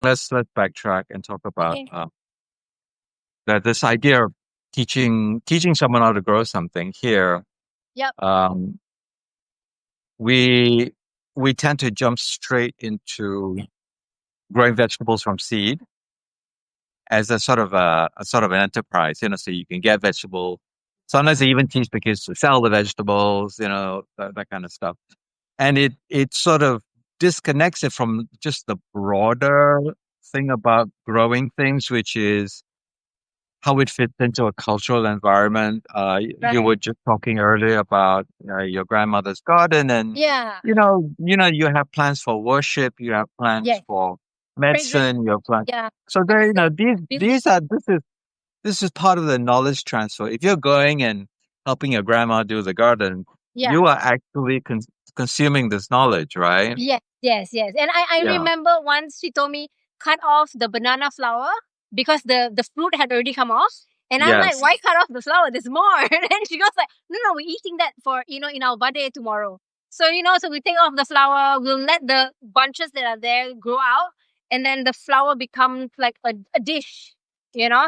let's backtrack and talk about Okay. that this idea of teaching someone how to grow something here. Yep. Um, we we tend to jump straight into growing vegetables from seed as a sort of an enterprise, so you can get vegetable. Sometimes they even teach the kids to sell the vegetables, that kind of stuff. And it sort of disconnects it from just the broader thing about growing things, which is how it fits into a cultural environment. You Right. were just talking earlier about your grandmother's garden, and Yeah. you have plans for worship, you have plans Yes. for Fragrance. medicine, you have plans. Yeah. So there, Beautiful. this is part of the knowledge transfer. If you're going and helping your grandma do the garden, Yeah. you are actually consuming this knowledge, right? Yes, yes, yes. And I Yeah. remember once she told me cut off the banana flower because the fruit had already come off. And I'm like, Yes. why cut off the flower? There's more. And then she goes like, no, no, we're eating that for, in our bade tomorrow. So, so we take off the flower, we'll let the bunches that are there grow out, and then the flower becomes like a dish,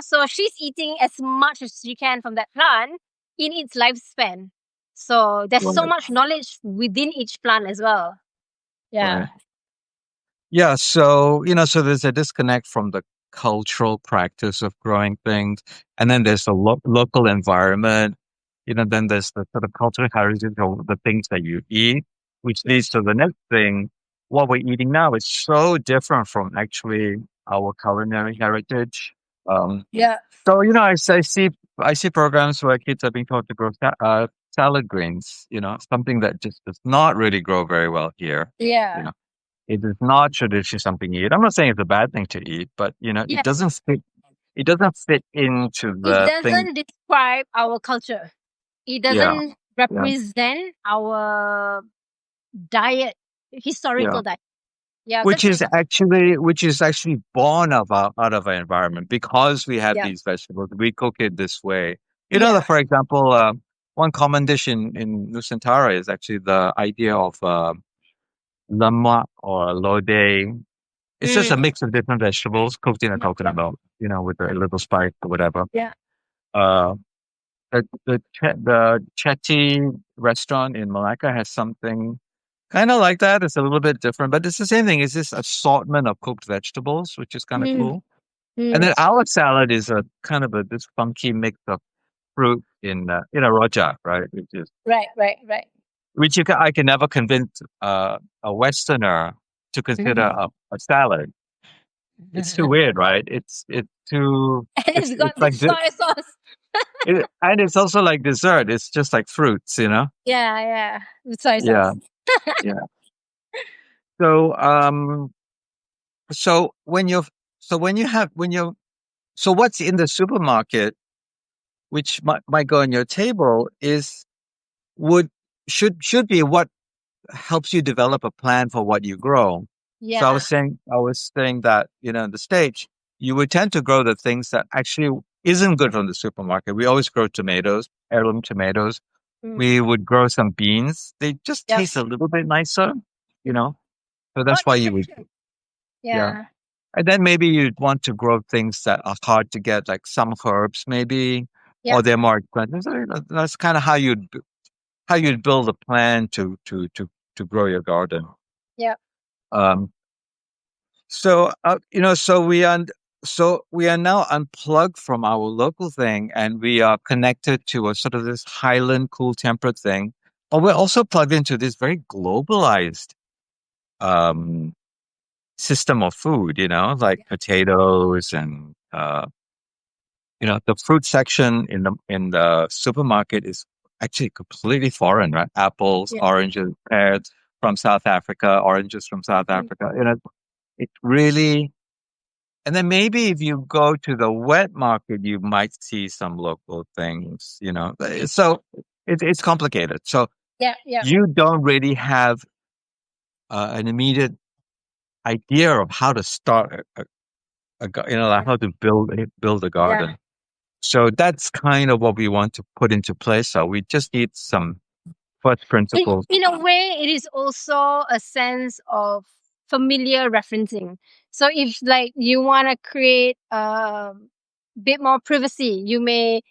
So she's eating as much as she can from that plant in its lifespan. So there's so Right. much knowledge within each plant as well. Right. Yeah. Yeah. So there's a disconnect from the cultural practice of growing things. And then there's the local environment. Then there's the sort of cultural heritage of the things that you eat, which Yeah. leads to the next thing. What we're eating now is so different from actually our culinary heritage. Um, Yeah. I see programs where kids are being taught to grow salad greens, something that just does not really grow very well here. You Yeah. know, it is not traditionally something you eat. I'm not saying it's a bad thing to eat, but it Yes. doesn't fit. It doesn't fit into It the thing. doesn't describe our culture. It Yeah, doesn't yeah, represent our diet, yeah. historical diet. Yeah, Which because is actually born out of our environment because we have yeah, these vegetables. We cook it this way. yeah, For example, one common dish in Nusantara is actually the idea of lemak or lode. It's just a mm, mix of different vegetables cooked in a yeah, yeah, coconut milk, with a little spice or whatever. yeah. Uh, the Chetty restaurant in Malacca has something kind of like that. It's a little bit different, but it's the same thing. It's this assortment of cooked vegetables, which is kind of Mm, cool. And mm. then our salad is a kind of this funky mix of fruit in a rojak, right? Right, right, right. I can never convince a Westerner to consider Mm. a salad. It's too weird, right? It's too And it's it's got like this soy sauce. and it's also like dessert. It's just like fruits. Yeah, yeah, with soy Yeah, sauce. yeah. So so when you're so when you have when you're so what's in the supermarket, which might go on your table, is would should be what helps you develop a plan for what you grow. So Yeah. I was saying that in the States you would tend to grow the things that actually isn't good from the supermarket. We always grow tomatoes, heirloom tomatoes. Mm. We would grow some beans. They just Yep. taste a little bit nicer, you know. So Oh, that's why you would, nutrition. yeah. Yeah. And then maybe you'd want to grow things that are hard to get, like some herbs, maybe, or Yep. they're more expensive. So, that's kind of how you'd build a plan to grow your garden. Yep. Um, so so we are now unplugged from our local thing, and we are connected to a sort of this highland cool temperate thing. But we're also plugged into this very globalized um, system of food. Like potatoes and the fruit section in the supermarket is actually completely foreign, right? Apples, Yeah. oranges, pears from South Africa, oranges from South Mm. Africa. It really. And then maybe if you go to the wet market, you might see some local things. So it's complicated. So Yeah. Yeah. you don't really have an immediate idea of how to start like how to build a Yeah. garden. So that's kind of what we want to put into place. So we just need some first in, principles. in a way, it is also a sense of familiar referencing. So if like you want to create a bit more privacy, you may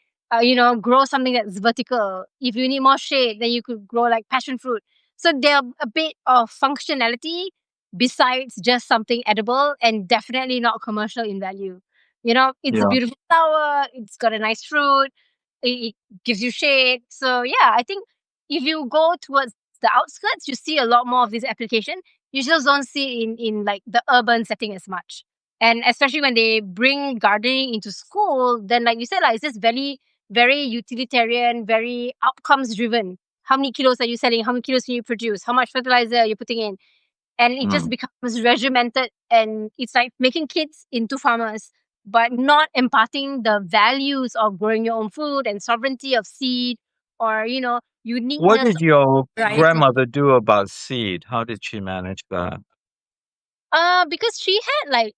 grow something that's vertical. If you need more shade, then you could grow like passion fruit. So there are a bit of functionality besides just something edible, and definitely not commercial in value. It's a Yeah. beautiful flower, it's got a nice fruit, it gives you shade. So yeah, I think if you go towards the outskirts, you see a lot more of this application. You just don't see it in like the urban setting as much. And especially when they bring gardening into school, then like you said, like it's just very, very utilitarian, very outcomes driven. How many kilos are you selling? How many kilos can you produce? How much fertilizer are you putting in? And it just Mm. becomes regimented, and it's like making kids into farmers, but not imparting the values of growing your own food and sovereignty of seed, or What uniqueness did of your variety. grandmother do about seed? How did she manage that? Because she had like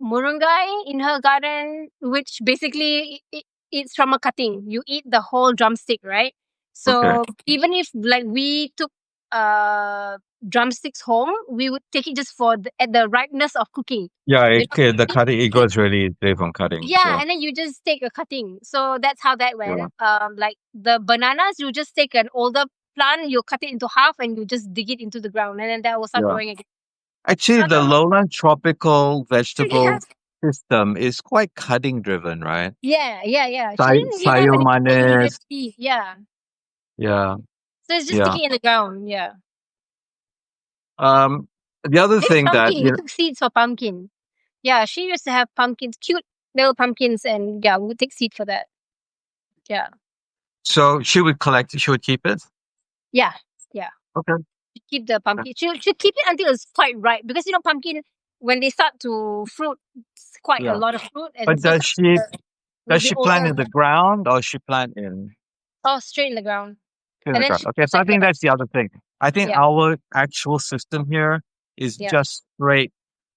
murungai in her garden, which basically it's from a cutting. You eat the whole drumstick, right? Okay. So even if like we took uh drumsticks home, we would take it just for at the ripeness of cooking. Yeah, You know, the you cutting, it take, goes really deep on cutting. yeah, So, and then you just take a cutting. So that's how that yeah. went. Like the bananas, you just take an older plant, you cut it into half, and you just dig it into the ground, and then that will start Yeah. growing again. Actually, the Uh, lowland tropical yeah, vegetable system is quite cutting driven, right? yeah, yeah, yeah. She didn't really have any immediate Sayumanes. seed. Yeah. Yeah. So it's just Yeah. sticking in the ground. Yeah. Um, the other Maybe thing that, pumpkin. We took seeds for pumpkin. Yeah, she used to have pumpkins, cute little pumpkins, and yeah, we would take seed for that. Yeah. so she would keep it. Yeah. Yeah. Okay. She keep the pumpkin. She keep it until it's quite ripe, because pumpkin, when they start to fruit, it's quite a Yeah. lot of fruit, and But so does with the she plant older, in the ground or she plant oh, straight in the ground. in And the then ground? she Okay, puts so I like think that's the other thing. I think yeah, our actual system here is yeah, just straight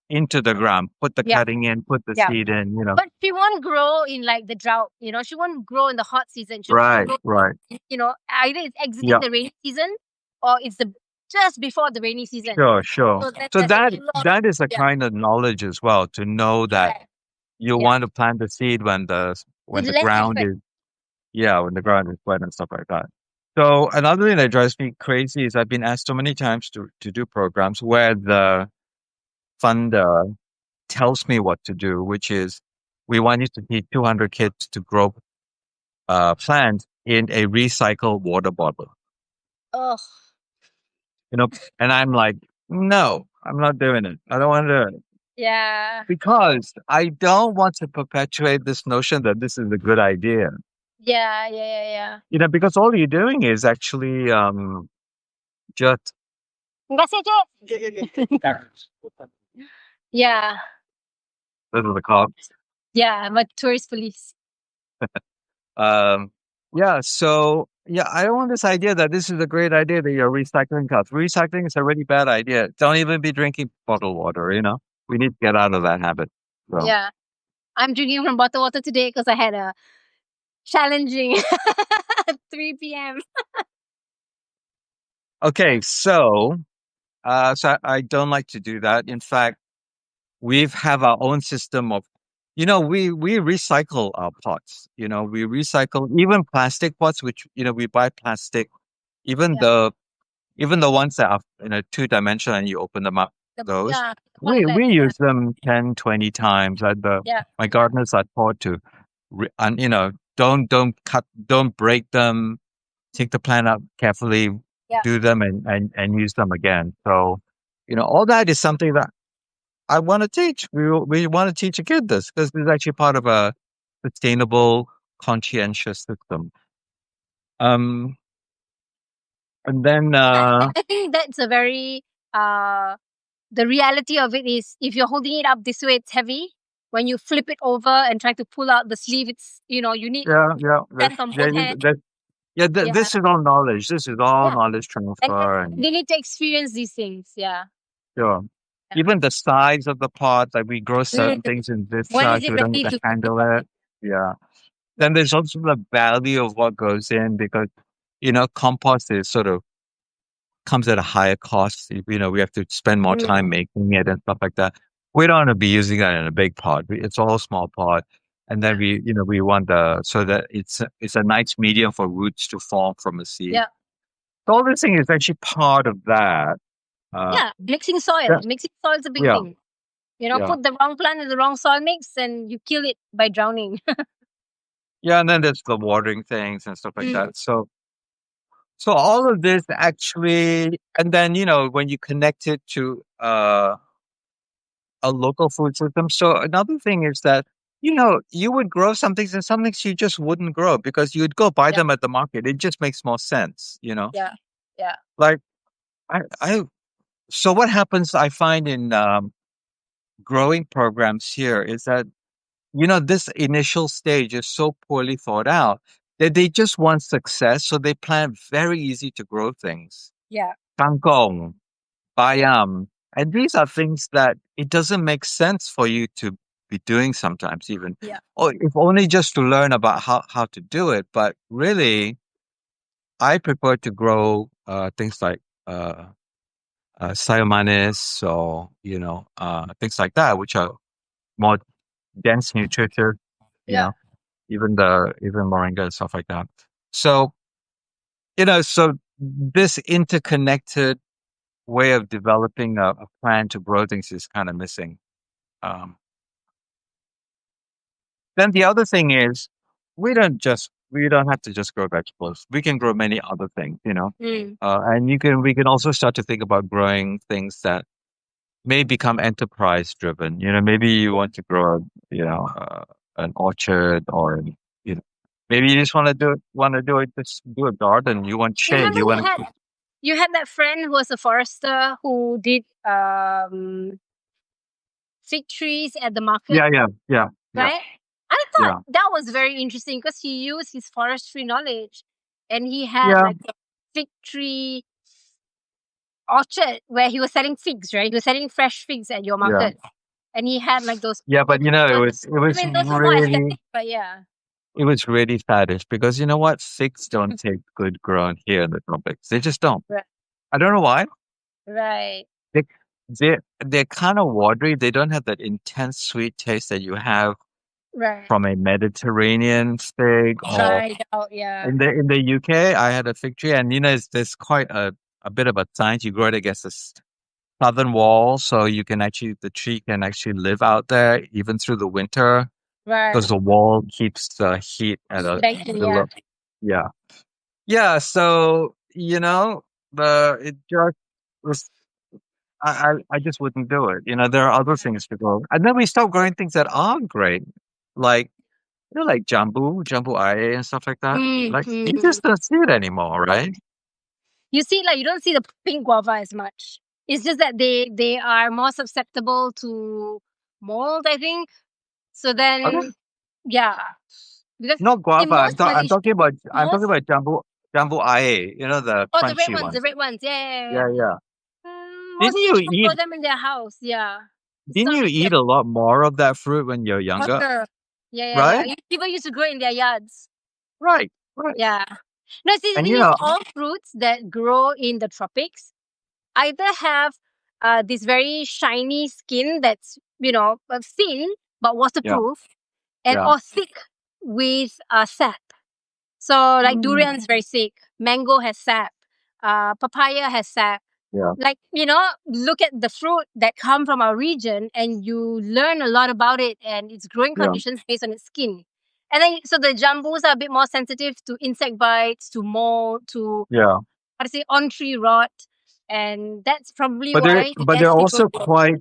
into the ground. Put the yeah, cutting in, put the yeah. seed in. But she won't grow in like the drought. She won't grow in the hot season. She'll only Right, grow, right. either it's exiting Yeah, the rainy season, or it's the just before the rainy season. sure, sure. So then So there's a that lot. that is a Yeah, kind of knowledge as well to know that yeah, you yeah. want to plant the seed With when the less ground effort. is when the ground is wet and stuff like that. So another thing that drives me crazy is I've been asked so many times to do programs where the funder tells me what to do, which is we want you to teach 200 kids to grow plants in a recycled water bottle. Oh, You know, and I'm like, no, I'm not doing it. I don't want to do it yeah, because I don't want to perpetuate this notion that this is a good idea. yeah, yeah, yeah, yeah. Because all you're doing is actually just Enggak sih, Cik? Yeah, those are the cops. yeah. I'm a tourist police. Um, yeah, so yeah, I don't want this idea that this is a great idea that you're recycling cups. Recycling is a really bad idea. Don't even be drinking bottled water. We need to get out of that habit. So, Yeah, I'm drinking from bottled water today because I had a challenging 3 p.m. okay, so I don't like to do that. In fact, we have our own system of, we recycle our pots. We recycle even plastic pots, which, we buy plastic, even Yeah, the even the ones that are in a two-dimensional and you open them up, those, yeah, we polybag. Yeah, use them 10, 20 times. yeah, My gardeners are taught to, and don't break them, take the plant out carefully, yeah. do them and use them again. So, all that is something that I want to teach. We want to teach a kid this because it's actually part of a sustainable, conscientious system. Um, and then, I think that's a very the reality of it is, if you're holding it up this way, it's heavy. When you flip it over and try to pull out the sleeve, it's you need yeah, yeah, strength on both hands. Yeah, this is all knowledge. This is all yeah. knowledge And transfer, and they need to experience these things. Yeah. sure. Yeah. Even the size of the pot, like we grow certain Mm. things in this When size, is so it we don't need ready to to? handle it. Yeah. Yeah. Then there's also the value of what goes in because, compost is sort of comes at a higher cost. We have to spend more time Mm. making it and stuff like that. We don't want to be using that in a big pot. It's all small pot. And then we want so that it's a nice medium for roots to form from a seed. Yeah. So all this thing is actually part of that. Uh, Yeah. Mixing soil. yeah, Mixing soil is a big yeah, thing. yeah, Put the wrong plant in the wrong soil mix and you kill it by drowning. yeah. And then there's the watering things and stuff like Mm. that. So all of this actually, and then when you connect it to a local food system. So another thing is that you would grow some things and some things you just wouldn't grow because you'd go buy Yeah. them at the market. It just makes more sense. Yeah. Yeah. Like I so what happens I find in growing programs here is that this initial stage is so poorly thought out that they just want success, so they plan very easy to grow things. Yeah. Kangkong, bayam, and these are things that it doesn't make sense for you to be doing sometimes, even, Yeah. or if only just to learn about how to do it. But really, I prefer to grow things like sayamanis or things like that, which are more dense nutritious. You Yeah. know, even moringa and stuff like that. So so this interconnected way of developing a plan to grow things is kind of missing. Um, then the other thing is we don't have to just grow vegetables. We can grow many other things. Mm. And we can also start to think about growing things that may become enterprise driven. Maybe you want to grow, an orchard, or you know, maybe you just just do a garden. You want shade. Remember You want to, you had that friend who was a forester who did fig trees at the market, yeah, yeah, yeah, yeah, right? I thought yeah, that was very interesting because he used his forestry knowledge and he had yeah, like a fig tree orchard where he was selling figs, right? He was selling fresh figs at your yeah, market. And he had like those yeah. But orchard ones. it I was mean, those are more really aesthetic, but yeah. it was really faddish because you know what? Figs don't take good grown here in the tropics. They just don't. Right. I don't know why. Right. They they're kind of watery. They don't have that intense sweet taste that you have Right. from a Mediterranean fig. Or Tried out, yeah. in the UK, I had a fig tree, and there's quite a bit of a science. You grow it against the southern wall, so the tree can actually live out there even through the winter Right. because the wall keeps the heat at a Bacon, yeah. below. Yeah, yeah. So it just was. I just wouldn't do it. There are other things to grow, and then we start growing things that are great, like like jambu aye and stuff like that. Like you Mm-hmm. just don't see it anymore, right? You see, like you don't see the pink guava as much. It's just that they are more susceptible to mold, I think. So Okay. then, yeah, because Not in guava. most Malaysian I'm talking most about jambu aye. The oh crunchy the ones. red ones, yeah, yeah, yeah, Yeah, yeah. yeah. Most Didn't you people grow eat? them in their house. Yeah, it's Didn't not you really eat a lot more of that fruit when you're a younger? butter. Yeah, yeah, Right? yeah. People used to grow in their yards. Right. Right. Yeah. No, see, the And thing is, all fruits that grow in the tropics either have this very shiny skin that's thin but yeah, waterproof, and yeah, or thick with sap. So like mm, durian is very thick, mango has sap, papaya has sap. yeah, Like look at the fruit that come from our region, and you learn a lot about it and its growing yeah, conditions based on its skin. And then so the jambus are a bit more sensitive to insect bites, to mold, to yeah. how to say on tree rot, and that's probably But they're why but less they're people also grow. quite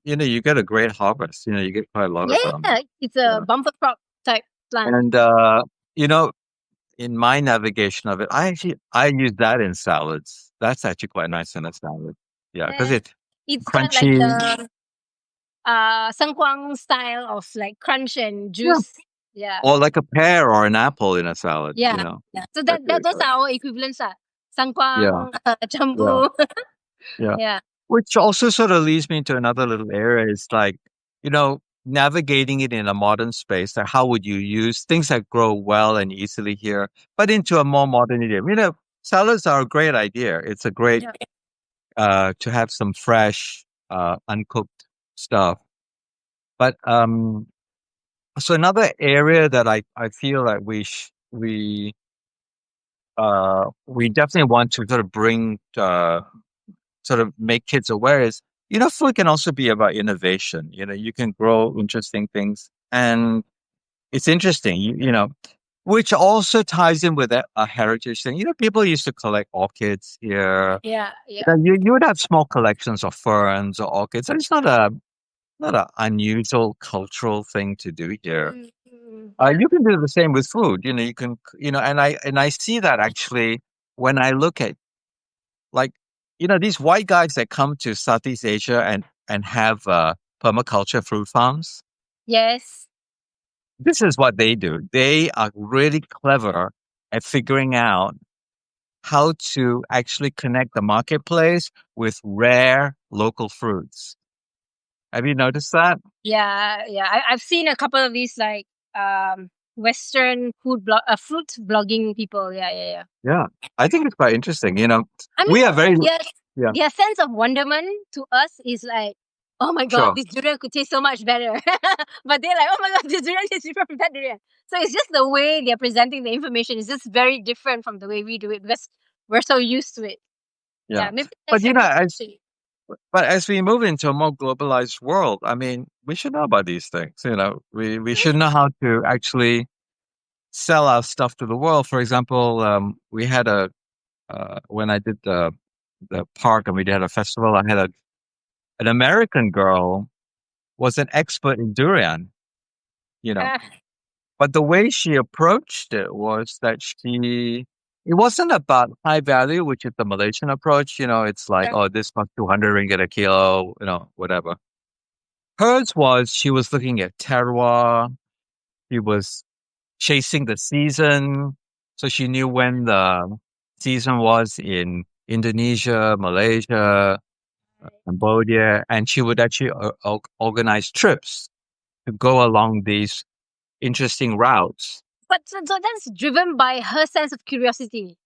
you get a great harvest. You get quite a lot of them. Yeah, it's a Yeah. bumper crop type plant. And you know, in my navigation of it, I use that in salads. That's actually quite nice in a salad. Yeah, because Yeah. it's It's got like crunchy. the sangkwang style of like crunch and Yeah. juice. Yeah. Or like a pear or an apple in a salad, Yeah. Yeah. So That's that really those good. are our equivalents. Yeah, Sangkwang, yeah, jambu. yeah. Yeah. Which also sort of leads me to another little area. Is like, navigating it in a modern space. Like, how would you use things that grow well and easily here, but into a more modern idiom? salads are a great idea. It's a great Yeah. to have some fresh, uncooked stuff. But so another area that I feel like we definitely want to sort of bring sort of make kids aware is, food can also be about innovation. You can grow interesting things, and it's interesting. Which also ties in with a heritage thing. People used to collect orchids here. Yeah. Yeah. You would have small collections of ferns or orchids, and it's not an unusual cultural thing to do here. Yeah. You can do the same with food. You can, and I see that actually when I look at, like, these white guys that come to Southeast Asia and have permaculture fruit farms. Yes. This is what they do. They are really clever at figuring out how to actually connect the marketplace with rare local fruits. Have you noticed that? Yeah. Yeah. I've seen a couple of these like Western fruit blogging people. Yeah. Yeah. Yeah. Yeah, I think it's quite interesting. I mean, We are very, yes, yeah, their sense of wonderment to us is like, oh my god, sure. this durian could taste so much better. But they're like, oh my god, this durian tastes different from that durian. So it's just the way they're presenting the information is just very different from the way we do it because we're so used to it. Yeah. Yeah, maybe But next time we can as see. but as we move into a more globalized world, I mean, we should know about these things. We should know how to actually sell our stuff to the world. For example, we had when I did the park and we did a festival, I had an American girl was an expert in durian, you know. Uh, But the way she approached it was that it wasn't about high value, which is the Malaysian approach. It's like, yeah, oh, this costs 200 ringgit a kilo, whatever. Hers was, she was looking at terroir. She was chasing the season. So she knew when the season was in Indonesia, Malaysia, Cambodia, and she would actually organize trips to go along these interesting routes. but so that's driven by her sense of curiosity.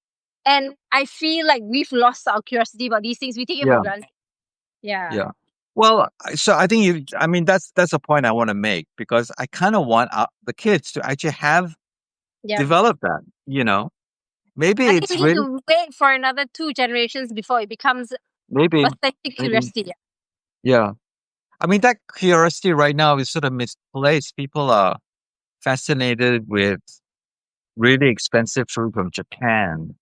And I feel like we've lost our curiosity about these things. We take it for Yeah, granted. Yeah. yeah. Well, so I think I mean, that's a point I want to make because I kind of want the kids to actually have Yeah. developed that. Maybe I think it's we need really, to wait for another 2 generations before it becomes maybe, authentic maybe, curiosity. yeah. I mean, that curiosity right now is sort of misplaced. People are fascinated with really expensive food from Japan.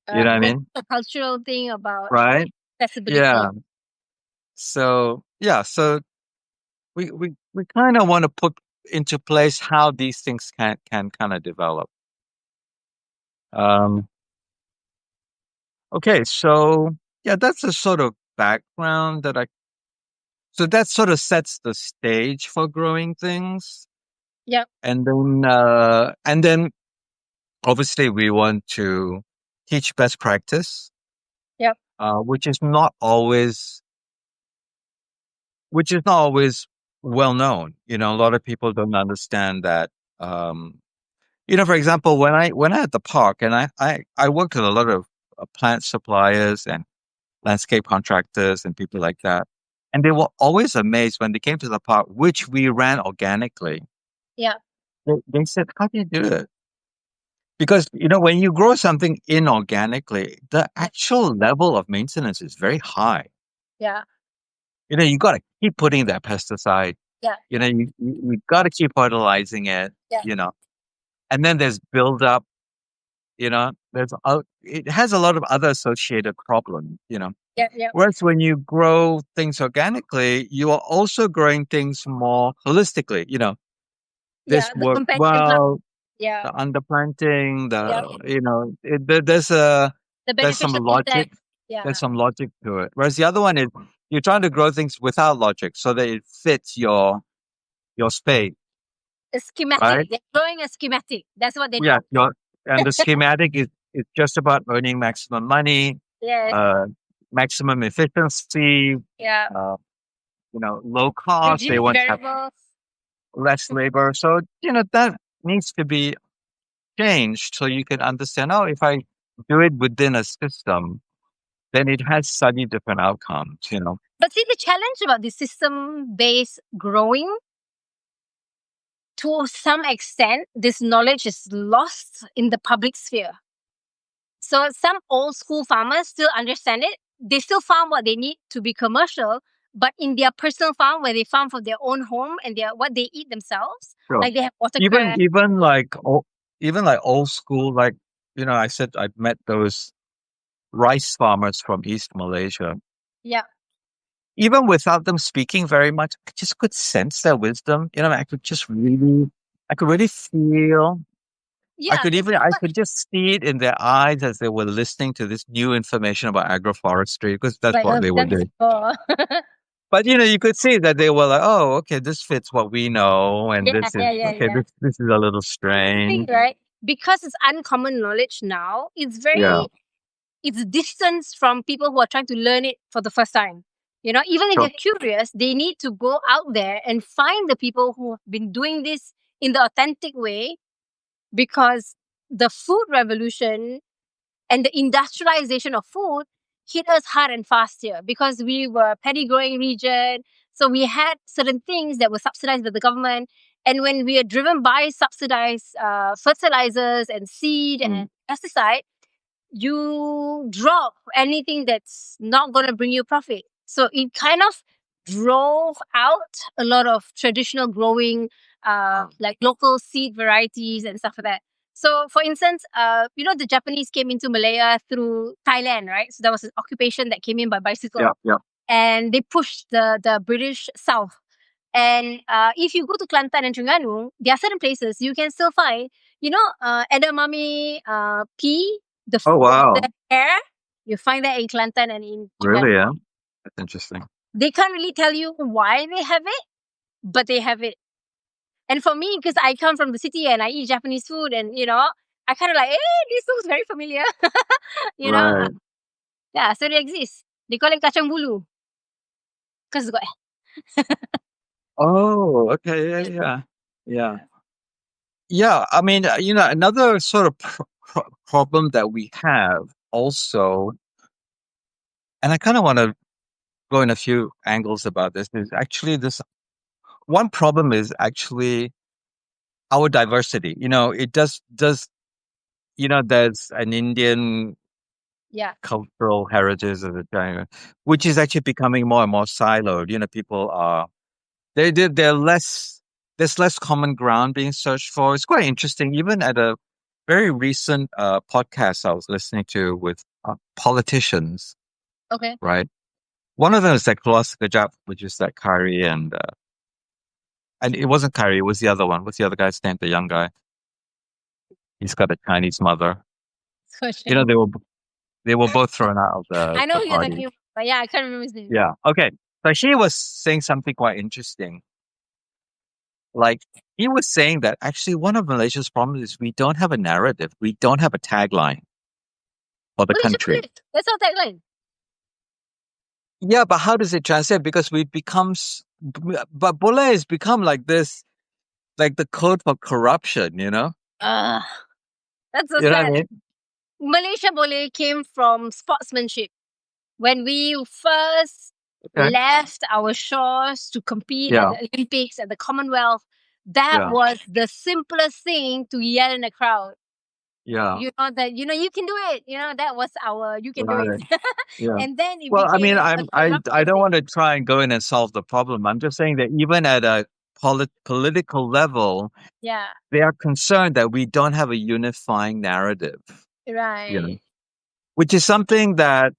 You know what I There's mean? a cultural thing about Right? accessibility. Yeah. So yeah. So we kind of want to put into place how these things can kind of develop. Um, okay. So yeah, that's a sort of background so that sort of sets the stage for growing things. Yep. And then obviously we want to teach best practice, Yep. which is not always well known. A lot of people don't understand that. Um, for example, when I at the park, and I worked with a lot of plant suppliers and landscape contractors and people like that, and they were always amazed when they came to the park, which we ran organically. Yep. They said, "How do you do it?" Because, when you grow something inorganically, the Yep. actual level of maintenance is very high. Yeah. You got to keep putting that pesticide. Yeah. You got to keep fertilizing it, Yeah. and then there's buildup, it has a lot of other associated problems. Yep. Yep. Whereas when you grow things organically, you are also growing things more holistically. This Yeah. The work companion plant. well, Yeah. the underplanting, Yep. The there's some beneficial logic. insects. There's Yeah. some logic to it. Whereas the other one is you're trying to grow things without logic so that it fits your space, A schematic. right? They're growing a schematic. That's what they Yeah, do. and the schematic is just about earning maximum money, Yes. uh, maximum efficiency, Yeah. uh, low cost. They Reduce want to have variables. less labor. So, that needs to be changed so you can understand. Oh, if I do it within a system, then it has slightly different outcomes, you know. But see, the challenge about the system based growing, to some extent, this knowledge is lost in the public sphere. So some old school farmers still understand it. They still farm what they need to be commercial, but in their personal farm where they farm for their own home and their what they eat themselves, Sure. like they have Even watercress. even like even like old school, like I said I met those rice farmers from East Malaysia. Yeah. Even without them speaking very much, I just could sense their wisdom. I could really feel. Yeah, this is I what could just see it in their eyes as they were listening to this new information about agroforestry because that's I what have they were done doing. before. But you could see that they were like, "Oh, okay, this fits what we know, and Yeah, this is yeah, yeah, okay. yeah. This is a little That's the thing, strange." right? Because it's uncommon knowledge now, Yeah, it's distance from people who are trying to learn it for the first time. You know, even if sure. they're curious, they need to go out there and find the people who have been doing this in the authentic way, because the food revolution and the industrialization of food hit us hard and fast here because we were a paddy growing region. So we had certain things that were subsidized by the government. And when we are driven by subsidized fertilizers and seed Mm, and pesticide, you drop anything that's not going to bring you profit. So it kind of drove out a lot of traditional growing, like local seed varieties and stuff like that. So, for instance, the Japanese came into Malaya through Thailand, right? So there was an occupation that came in by yeah, bicycle, yeah. and they pushed the British south. And if you go to Kelantan and Terengganu, there are certain places you can still find, edamame pea, Oh wow, the hair. You find that in Kelantan and in really? Terengganu. Yeah, that's interesting. They can't really tell you why they have it, but they have it. And for me, because I come from the city and I eat Japanese food, and I kind of like, this looks very familiar. you know, uh, Right. yeah, so they exist. They call it kacang bulu because got Oh, okay. Yeah, yeah, yeah, yeah. I mean, another sort of problem that we have also, and I kind of want to go in a few angles about this. Is actually this one problem is actually our diversity. It does. There's an Indian yeah. cultural heritage of the China, which is actually becoming more and more siloed. People are they're less there's less common ground being searched for. It's quite interesting. Even at a very recent podcast I was listening to with politicians, Okay. right? One of them is like Keluar Sekejap, which is that Kari, and it wasn't Kari, it was the other one. What's the other guy's name? The young guy. He's got a Chinese mother. You know, Question. they were both thrown out of I know the who you're party. talking about, but yeah, I can't remember his name. Yeah. Okay. So she was saying something quite interesting. Like he was saying that actually one of Malaysia's problems is we don't have a narrative. We don't have a tagline for the Malaysia country. Boleh. That's our tagline. Yeah, but how does it translate? Because we become, but Bola has become like this, like the code for corruption. Uh, that's so You know what I sad. mean? Malaysia Boleh came from sportsmanship. When we first Okay. left our shores to compete at Yeah. the Olympics, at the Commonwealth, that Yeah. was the simplest thing to yell in a crowd. Yeah. You can do it. That was our you can do it. Right. Yeah. And then it Well, I mean, became a I corrupted don't thing. want to try and go in and solve the problem. I'm just saying that even at a political level, Yeah, they are concerned that we don't have a unifying narrative. You know, right, which is something that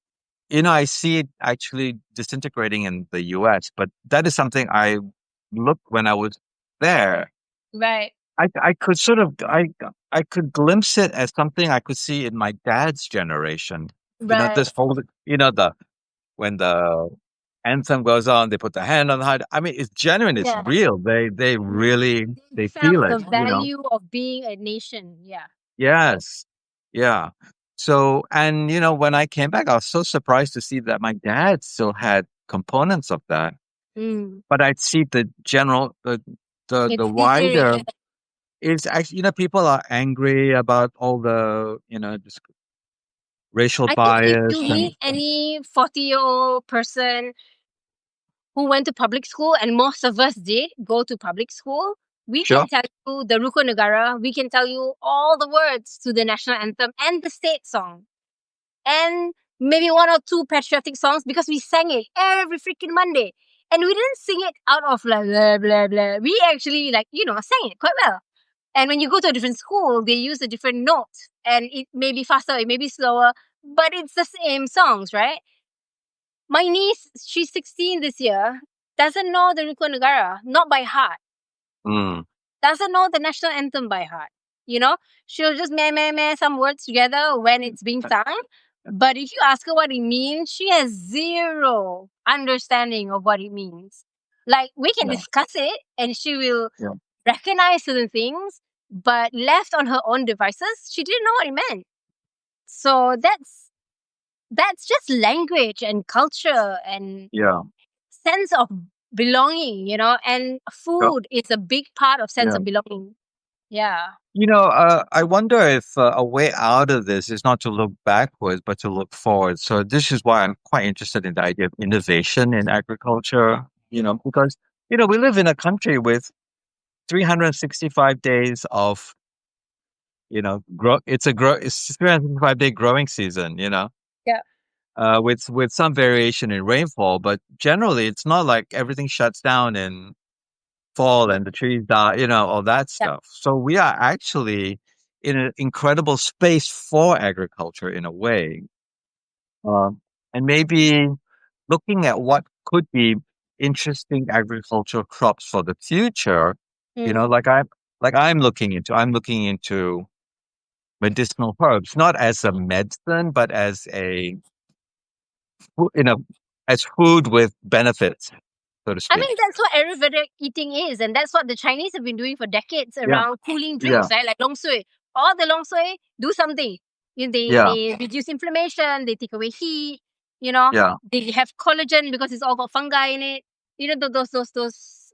I see it actually disintegrating in the US, but that is something I looked when I was there. right, I could sort of I could glimpse it as something I could see in my dad's generation. This right. whole the when the anthem goes on, they put the hand on the heart. I mean, it's genuine, it's Yeah. real. They really They they feel felt it. the value of being a nation. Yeah. Yes. Yeah. So, and when I came back, I was so surprised to see that my dad still had components of that. Mm. But I'd see the general, the It's wider deteriorated. is actually, people are angry about all the, racial I think if bias you and meet any 40-year-old person who went to public school, and most of us did go to public school, we sure. can tell you the Rukun Negara, we can tell you all the words to the national anthem and the state song. And maybe one or two patriotic songs because we sang it every freaking Monday. And we didn't sing it out of like blah blah blah. We actually sang it quite well. And when you go to a different school, they use a different note. And it may be faster, it may be slower, but it's the same songs, right? My niece, she's 16 this year, doesn't know the Rukun Negara, not by heart. Mm, Doesn't know the national anthem by heart. You know, she'll just meh meh meh some words together when it's being sung. But if you ask her what it means, she has zero understanding of what it means. Like we can yeah, discuss it and she will yeah, recognize certain things, but left on her own devices, she didn't know what it meant. So that's just language and culture and yeah, sense of belonging, and sure. food is a big part of sense Yeah. of belonging. Yeah. I wonder if a way out of this is not to look backwards, but to look forward. So this is why I'm quite interested in the idea of innovation in agriculture, because, we live in a country with 365 days of, it's 365-day growing season, Yeah. with some variation in rainfall, but generally it's not like everything shuts down in fall and the trees die, all that Yeah. stuff. So we are actually in an incredible space for agriculture in a way. And maybe looking at what could be interesting agricultural crops for the future, Mm. I'm looking into medicinal herbs, not as a medicine, but fu- you know, as food with benefits, so to I speak. mean, that's what Ayurvedic eating is, and that's what the Chinese have been doing for decades Yeah, around cooling yeah, drinks, right? Like long sui. All the long sui do something. yeah, They reduce inflammation, they take away heat, you know, yeah. they have collagen because it's all got fungi in it.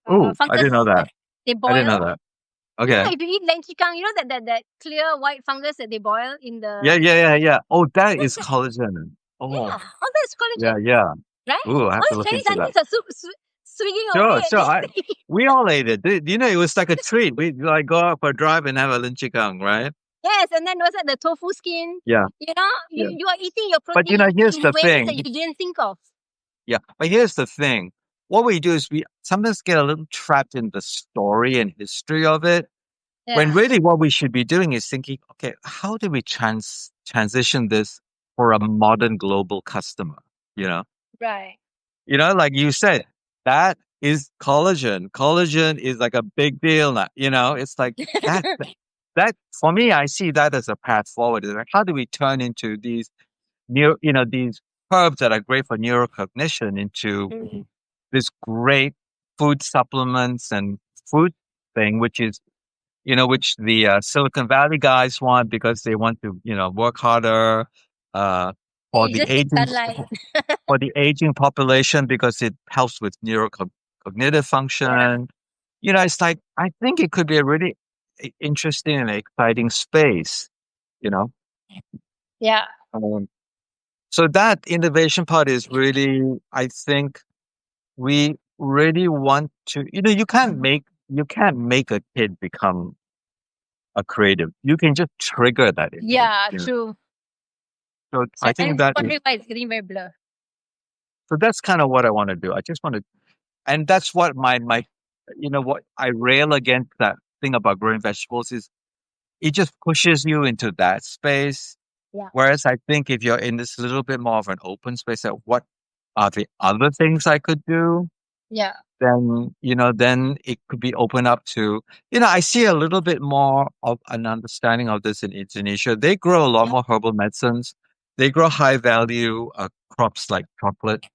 Oh, I fungus didn't know that that. they I didn't boil. know that. Yeah, Okay. if you eat lentikang, that clear white fungus that they boil in Yeah, the. yeah, yeah, yeah. Oh, that is Yeah, collagen. Oh, all that's yeah, collagen, yeah. right? Ooh, I have All to the look Chinese into that. aunties are swinging away Sure, at sure. this thing. We all ate it. It was like a treat. We like go out for a drive and have a linchikang, right? Yes, and then was that the tofu skin? Yeah, You, yeah. you are eating your But protein here's in the ways that thing. you didn't think of. Yeah, but here's the thing. What we do is we sometimes get a little trapped in the story and history of it. When Yeah, really what we should be doing is thinking, okay, how do we transition this for a modern global customer? You know, right. like you said, that is collagen. Collagen is like a big deal now. It's like that. That for me, I see that as a path forward. Is like, how do we turn into these herbs that are great for neurocognition into Mm. this great food supplements and food thing, which the Silicon Valley guys want because they want to, work harder, uh, And for you the just need aging sunlight. for the aging population because it helps with neurocognitive Yeah, function. It's like I think it could be a really interesting and exciting space. You know, yeah, um, so that innovation part is really, I think, we really want to. You can't make a kid become a creative. You can just trigger that in them. yeah, true. So So I think I'm that is wondering why it's getting very blur. so that's kind of what I want to do. I just want to, and that's what what I rail against that thing about growing vegetables is it just pushes you into that space. Yeah, Whereas I think if you're in this little bit more of an open space, that what are the other things I could do? yeah, Then it could be open up to, I see a little bit more of an understanding of this in Indonesia. They grow a lot yeah. more herbal medicines. They grow high value crops like chocolate,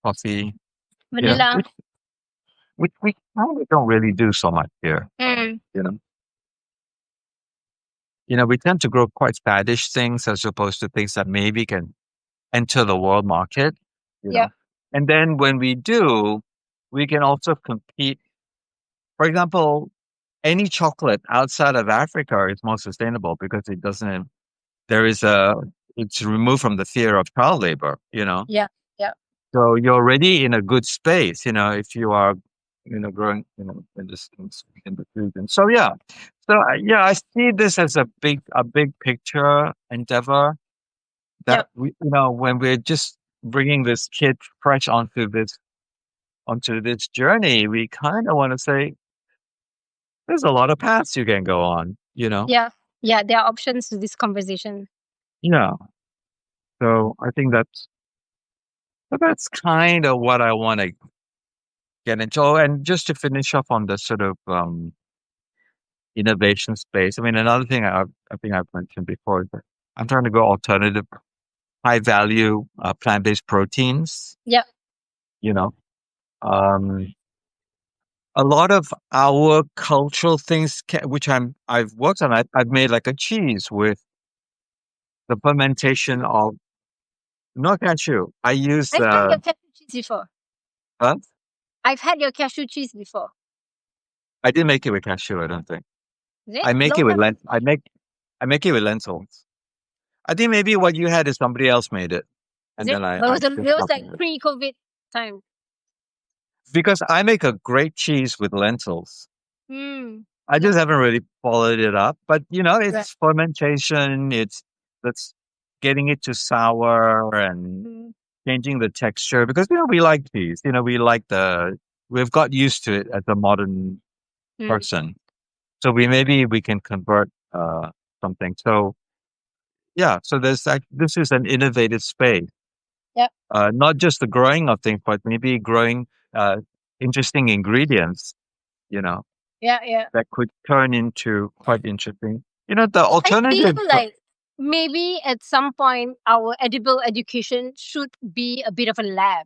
coffee, Vanilla. which we kind of don't really do so much here. Mm. You know, we tend to grow quite faddish things as opposed to things that maybe can enter the world market. You Yeah, know, and then when we do, we can also compete. For example, any chocolate outside of Africa is more sustainable because it doesn't. There is a it's removed from the fear of child labor, Yeah. Yeah. So you're already in a good space, if you are, growing, in this region. So yeah, yeah, I see this as a big picture endeavor Yep. that when we're just bringing this kid fresh onto this journey, we kind of want to say there's a lot of paths you can go on. Yeah. Yeah. There are options to this conversation. Yeah. So I think that's kind of what I want to get into. Oh, and just to finish off on the sort of innovation space. I mean, another thing I think I've mentioned before is that I'm trying to go alternative, high value plant-based proteins. Yep. You know, um, a lot of our cultural things, which I've worked on. I've made like a cheese with the fermentation of not cashew. I use I've had your cashew cheese before. huh? I've had your cashew cheese before. I didn't make it with cashew. I don't think Is it I make low it with carb? lent. I make it with lentils. I think maybe what you had is somebody else made it, Is and it? then I It I was, it just was copied like it. pre-COVID time. Because I make a great cheese with lentils. Hmm. I just haven't really followed it up, but Right. it's fermentation. That's getting it to sour and Mm, changing the texture because we like cheese. We've got used to it as a modern mm. person. So maybe we can convert something. So yeah, so this is an innovative space. Yep. Not just the growing of things, but maybe growing uh, interesting ingredients. You know Yeah. Yeah. that could turn into quite interesting. The I feel alternative. like maybe at some point our edible education should be a bit of a lab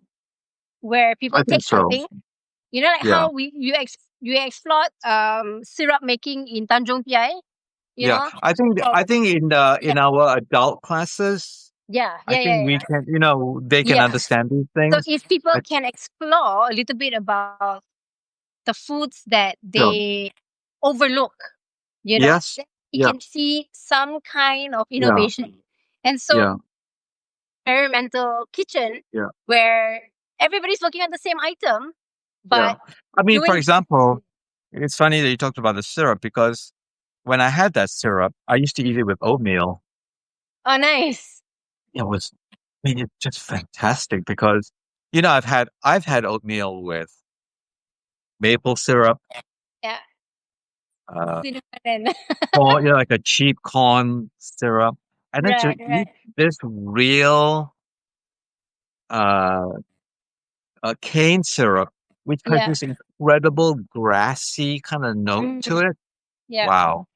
where I people think take so. something, like Yeah, how you explored syrup making in Tanjung Piai, you yeah. know. Or, I think yeah, in our adult classes, yeah, I yeah, think yeah, we yeah. can. They can Yeah. understand these So things. if people I can explore a little bit about the foods that Sure. they overlook, Yes. then you Yeah. can see some kind of Yeah. innovation. And so Yeah. experimental kitchen Yeah. where everybody's working on the same item, Yeah. but I mean, for doing. example, it's funny that you talked about the syrup because when I had that syrup, I used to eat it with oatmeal. Oh, nice. It was, I mean, it's just fantastic because I've had oatmeal with maple syrup, Yeah. uh, Cinnamon and corn, like a cheap corn syrup, and then to right, eat right. this real uh, cane syrup, which has Yeah. this incredible grassy kind of note to Mhm. it. Yeah. Wow!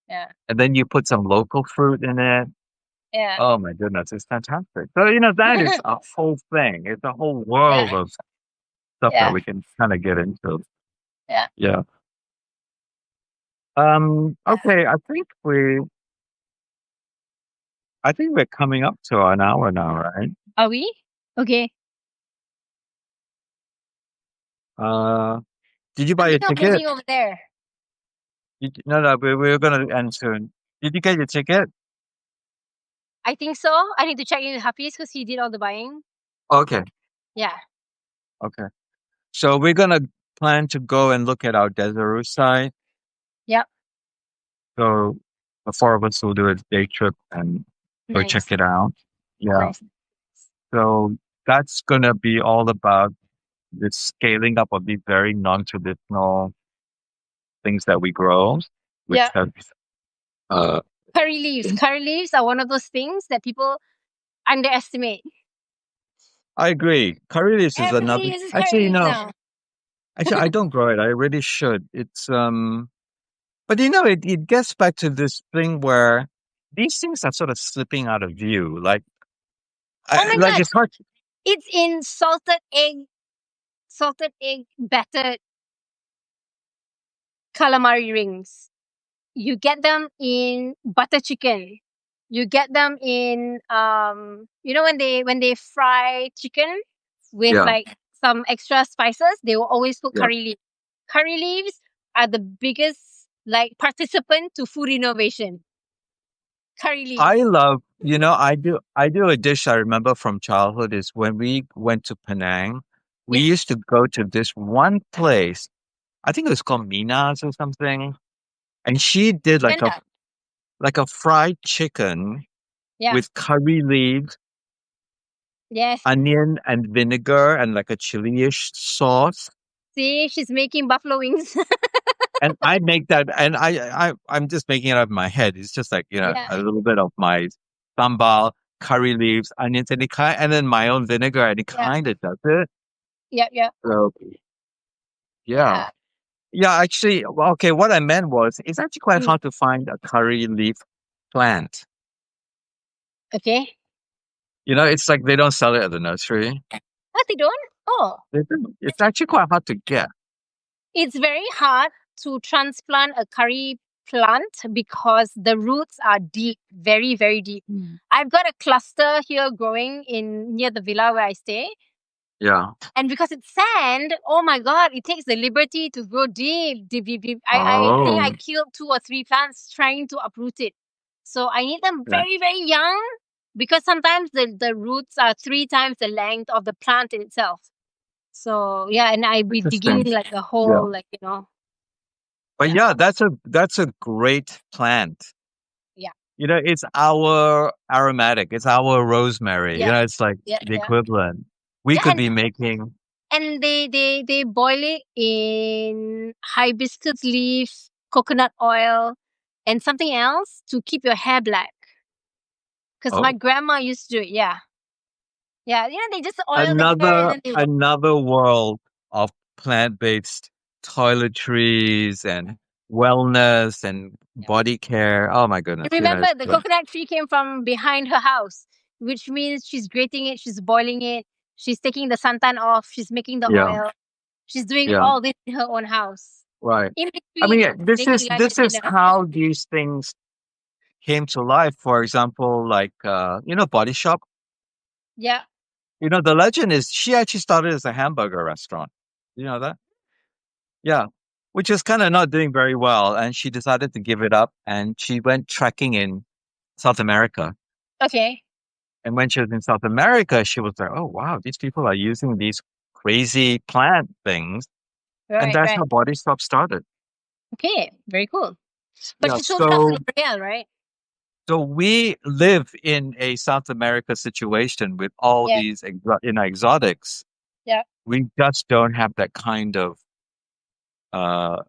Yeah. And then you put some local fruit in it. Yeah. Oh my goodness, it's fantastic. So that is a whole thing. It's a whole Yeah. world of stuff that Yeah. we can kind of get into. Yeah. Yeah. Okay. I think we're coming up to an hour now, right? Are we? Okay. Uh, did you buy Something a not ticket? moving over there. No, no, we're gonna end soon. Did you get your ticket? I think so. I need to check in with Hafiz because he did all the buying. Okay, Yeah. okay. So we're gonna plan to go and look at our Desaru site. Yep. So the four of us will do a day trip and go check Nice. it out. Yeah. Nice. So that's gonna be all about the scaling up of these very non-traditional things that we grow, which Yeah. have uh Curry leaves. Curry leaves are one of those things that people underestimate. I agree. Curry leaves is Everybody another. uses curry Actually, leaves now. I don't grow it. I really should. But it gets back to this thing where these things are sort of slipping out of view. Oh my Like god. it's hard. It's in salted egg battered calamari rings. You get them in butter chicken. You get them in when they fry chicken with Yeah, like some extra spices, they will always put yeah. curry leaves. Curry leaves are the biggest like participant to food innovation. Curry I leaves. love I do a dish I remember from childhood is when we went to Penang, we Yes. used to go to this one place. I think it was called Mina's or something. And she did Panda. like a fried chicken Yeah. with curry leaves, Yes. onion and vinegar and like a chili-ish sauce. See, she's making buffalo wings. And I make that, and I'm just making it up in my head. It's just like, Yeah. a little bit of my sambal, curry leaves, onions, and then my own vinegar, and it Yeah. kind of does it. Yep. Yep. So yeah, Yeah. yeah. Actually, well, okay. What I meant was, it's actually quite Mm. hard to find a curry leaf plant. Okay. It's like they don't sell it at the nursery. Oh, they don't? Oh. They do. It's actually quite hard to get. It's very hard to transplant a curry plant because the roots are deep, very, very deep. I've got a cluster here growing in near the villa where I stay. Yeah. And because it's sand, oh my god, it takes the liberty to grow deep, deep, deep, deep. I think I Oh, killed 2 or 3 plants trying to uproot it. So I need them yeah. very, very young because sometimes the roots are 3 times the length of the plant in itself. So yeah, and I be digging Interesting. like a Yeah. hole, But yeah, yeah, that's a great plant. yeah, It's our aromatic. It's our rosemary. yeah, It's like yeah, the yeah. equivalent. We Yeah, could be making, and they boil it in hibiscus leaf, coconut oil, and something else to keep your hair black. Because my oh, grandma used to do it. Yeah, yeah. They just oil the hair and another then they. another world of plant-based toiletries and wellness and Yeah. body care. Oh my And goodness, remember, it's the great. coconut tree came from behind her house, which means she's grating it, she's boiling it, she's taking the santan off, she's making the Yeah, oil, she's doing yeah, all this in her own house. right. In I between mean, this making is lunch this and is dinner. how these things came to life. For example, like Body Shop. Yeah. The legend is she actually started as a hamburger restaurant. You know that? Yeah. Which is kind of not doing very well. And she decided to give it up and she went trekking in South America. Okay. And when she was in South America, she was like, oh, wow, these people are using these crazy plant things. And Right, that's right. how Body Stop started. Okay. Very cool. But Yeah. she still sells So, L'Oreal, right? so we live in a South America situation with all Yeah. these exotics. Yeah. We just don't have that kind of uh,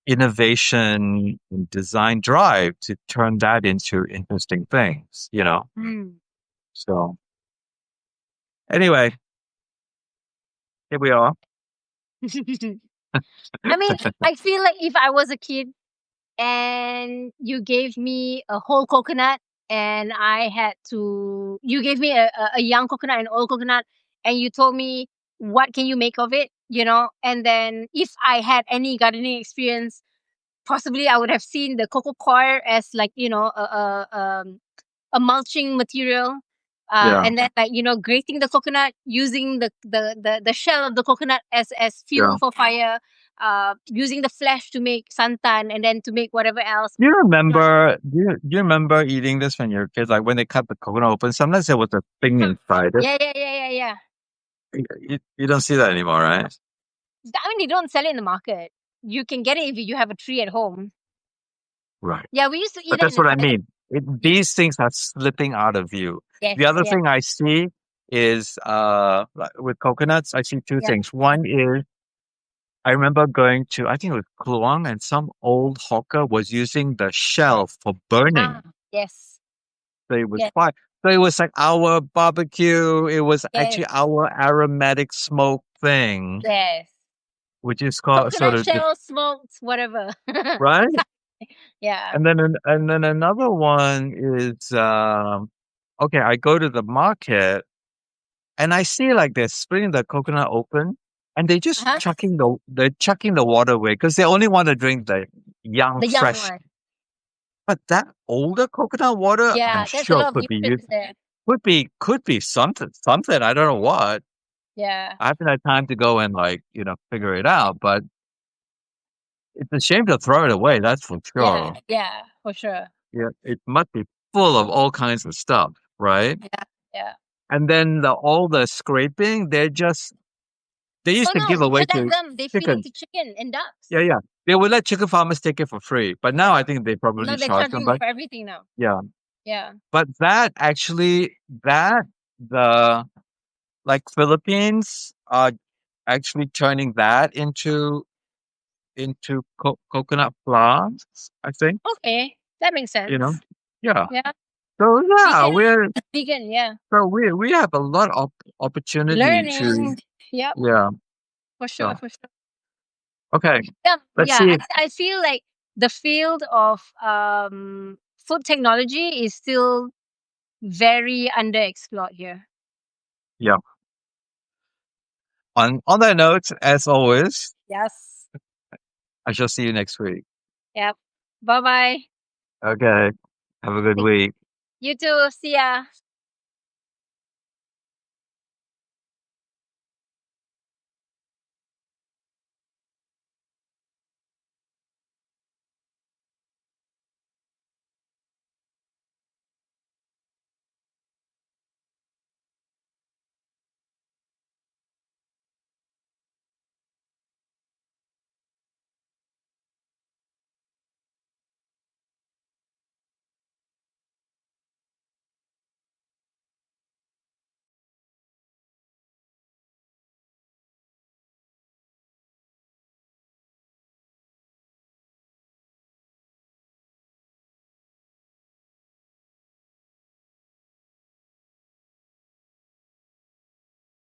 innovation and design drive to turn that into interesting things. Mm. So anyway, here we are. I mean, I feel like if I was a kid and you gave me a whole coconut and you gave me a young coconut and old coconut and you told me what can you make of it, and then if I had any gardening experience, possibly I would have seen the cocoa coir as like a mulching material, Yeah, and then like grating the coconut, using the shell of the coconut as yeah. fuel for fire, using the flesh to make santan and then to make whatever else. Do you You know, remember? Do you remember eating this when you were kids? Like when they cut the coconut open, sometimes there was a thing inside it. yeah, yeah, yeah, yeah, yeah. You don't see that anymore, right? I mean, they don't sell it in the market. You can get it if you have a tree at home. Right. Yeah, we used to eat But that that's in the what I salad. mean. Yes, These things are slipping out of view. yes, The other yeah, thing I see is like with coconuts, I see two yeah. things. One is I remember going to, I think it was Kluang, and some old hawker was using the shell for Ah, burning. yes, So it was yes, fire. So it was like our barbecue. It was yes, actually our aromatic smoke thing, yes. which is called sort Coconut of shell smoked, whatever. right. Yeah. And then another one is okay. I go to the market and I see like they're splitting the coconut open, and Uh-huh. they're chucking the water away because they only want to drink the young The young fresh. one. But that older coconut water, I'm Yeah, there's a sure lot of could be used. nutrients there. Could be something. I don't know what. Yeah. I haven't had time to go and figure it out. But it's a shame to throw it away. That's for Yeah. sure. Yeah, for sure. Yeah, it must be full of all kinds of stuff, right? Yeah. Yeah. And then all the scraping, they used Oh to no, give away Nisha does to them. They feed it chickens. to chicken and ducks. Yeah, yeah. They would let chicken farmers take it for free, but now I think they No, probably they're charge them. charging But for everything now. yeah, Yeah. but that the like Philippines are actually turning that into coconut flour. I think Okay. That makes you know. sense. Yeah. Yeah. So yeah, Vegan. Vegan, yeah. we have a lot of opportunity to Learning. Yep. yeah. For sure, Yeah. for sure. Okay. Yeah, Let's yeah. see. I feel like the field of food technology is still very underexplored here. Yeah. On that note, as always, Yes. I shall see you next week. Yep. Bye bye. Okay. Have a good week. You too. See ya.